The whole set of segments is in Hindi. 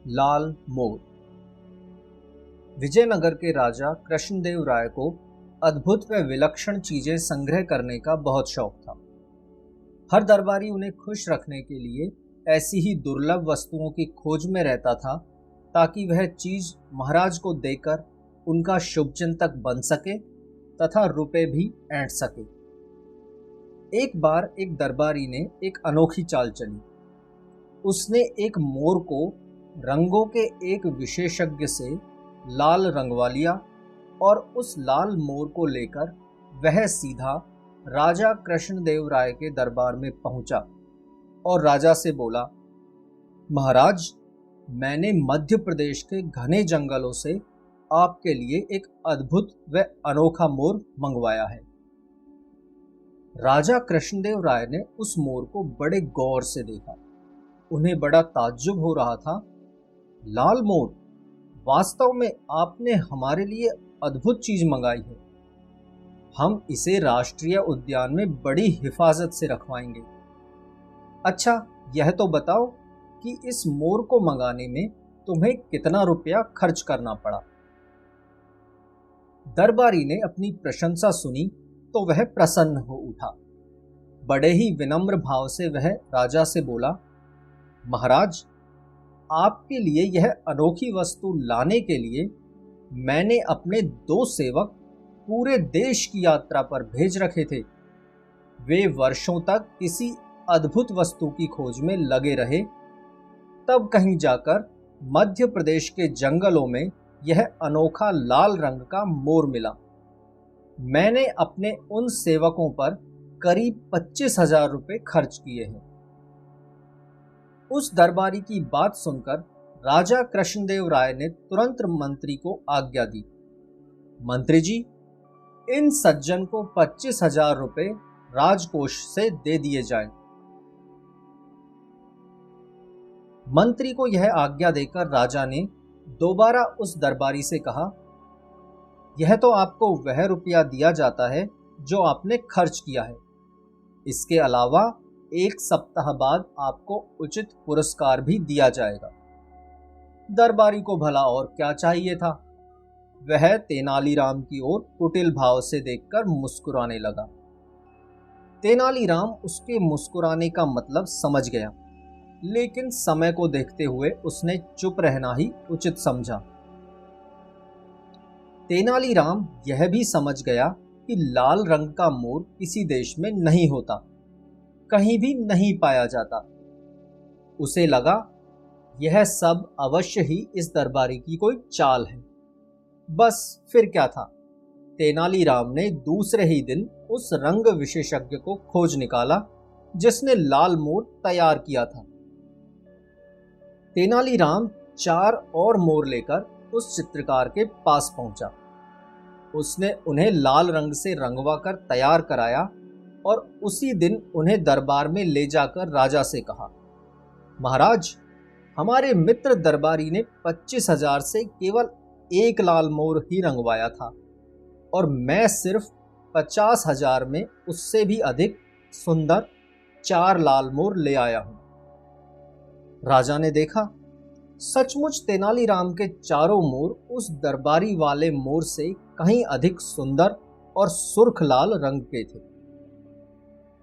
लाल मोर। विजयनगर के राजा कृष्णदेव राय को अद्भुत व विलक्षण चीजें संग्रह करने का बहुत शौक था। हर दरबारी उन्हें खुश रखने के लिए ऐसी ही दुर्लभ वस्तुओं की खोज में रहता था ताकि वह चीज महाराज को देकर उनका शुभचिंतक बन सके तथा रुपए भी ऐंठ सके। एक बार एक दरबारी ने एक अनोखी चाल चली। उसने एक मोर को रंगों के एक विशेषज्ञ से लाल रंगवा लिया और उस लाल मोर को लेकर वह सीधा राजा कृष्णदेव राय के दरबार में पहुंचा और राजा से बोला, महाराज, मैंने मध्य प्रदेश के घने जंगलों से आपके लिए एक अद्भुत व अनोखा मोर मंगवाया है। राजा कृष्णदेव राय ने उस मोर को बड़े गौर से देखा। उन्हें बड़ा ताज्जुब हो रहा था। लाल मोर, वास्तव में आपने हमारे लिए अद्भुत चीज मंगाई है। हम इसे राष्ट्रीय उद्यान में बड़ी हिफाजत से रखवाएंगे। अच्छा, यह तो बताओ कि इस मोर को मंगाने में तुम्हें कितना रुपया खर्च करना पड़ा। दरबारी ने अपनी प्रशंसा सुनी तो वह प्रसन्न हो उठा। बड़े ही विनम्र भाव से वह राजा से बोला, महाराज, आपके लिए यह अनोखी वस्तु लाने के लिए मैंने अपने 2 सेवक पूरे देश की यात्रा पर भेज रखे थे। वे वर्षों तक किसी अद्भुत वस्तु की खोज में लगे रहे। तब कहीं जाकर मध्य प्रदेश के जंगलों में यह अनोखा लाल रंग का मोर मिला। मैंने अपने उन सेवकों पर करीब 25,000 रुपये खर्च किए हैं। उस दरबारी की बात सुनकर राजा कृष्णदेव राय ने तुरंत मंत्री को आज्ञा दी, मंत्री जी, इन सज्जन को 25,000 रुपये राजकोष से दे दिए जाएं। मंत्री को यह आज्ञा देकर राजा ने दोबारा उस दरबारी से कहा, यह तो आपको वह रुपया दिया जाता है जो आपने खर्च किया है। इसके अलावा 1 सप्ताह बाद आपको उचित पुरस्कार भी दिया जाएगा। दरबारी को भला और क्या चाहिए था। वह तेनालीराम की ओर कुटिल भाव से देखकर मुस्कुराने लगा। तेनालीराम उसके मुस्कुराने का मतलब समझ गया, लेकिन समय को देखते हुए उसने चुप रहना ही उचित समझा। तेनालीराम यह भी समझ गया कि लाल रंग का मोर किसी देश में नहीं होता, कहीं भी नहीं पाया जाता। उसे लगा यह सब अवश्य ही इस दरबारी की कोई चाल है। बस फिर क्या था। तेनालीराम ने दूसरे ही दिन उस रंग विशेषज्ञ को खोज निकाला जिसने लाल मोर तैयार किया था। तेनालीराम 4 और मोर लेकर उस चित्रकार के पास पहुंचा। उसने उन्हें लाल रंग से रंगवा कर तैयार कराया और उसी दिन उन्हें दरबार में ले जाकर राजा से कहा, महाराज, हमारे मित्र दरबारी ने 25,000 से केवल 1 लाल मोर ही रंगवाया था और मैं सिर्फ 50,000 में उससे भी अधिक सुंदर 4 लाल मोर ले आया हूं। राजा ने देखा, सचमुच तेनालीराम के चारों मोर उस दरबारी वाले मोर से कहीं अधिक सुंदर और सुर्ख लाल रंग के थे।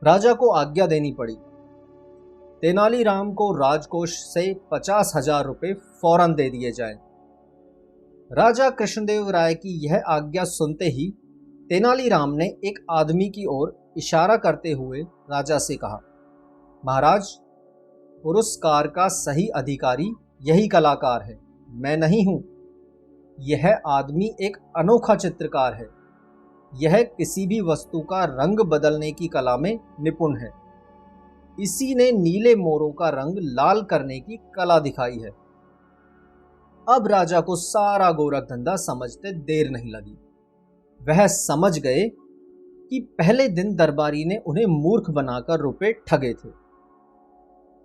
राजा को आज्ञा देनी पड़ी। तेनालीराम को राजकोष से 50,000 रुपये फौरन दे दिए जाएं। राजा कृष्णदेव राय की यह आज्ञा सुनते ही तेनालीराम ने एक आदमी की ओर इशारा करते हुए राजा से कहा, महाराज, पुरस्कार का सही अधिकारी यही कलाकार है, मैं नहीं हूं। यह आदमी एक अनोखा चित्रकार है। यह किसी भी वस्तु का रंग बदलने की कला में निपुण है। इसी ने नीले मोरों का रंग लाल करने की कला दिखाई है। अब राजा को सारा गोरख धंधा समझते देर नहीं लगी। वह समझ गए कि पहले दिन दरबारी ने उन्हें मूर्ख बनाकर रुपए ठगे थे।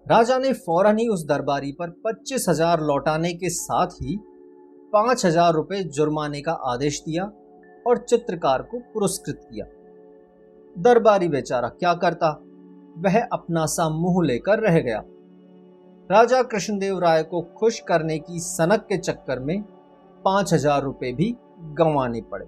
राजा ने फौरन ही उस दरबारी पर 25,000 लौटाने के साथ ही 5,000 रुपये जुर्माने का आदेश दिया और चित्रकार को पुरस्कृत किया। दरबारी बेचारा क्या करता, वह अपना सा मुंह लेकर रह गया। राजा कृष्णदेव राय को खुश करने की सनक के चक्कर में 5,000 रुपए भी गंवाने पड़े।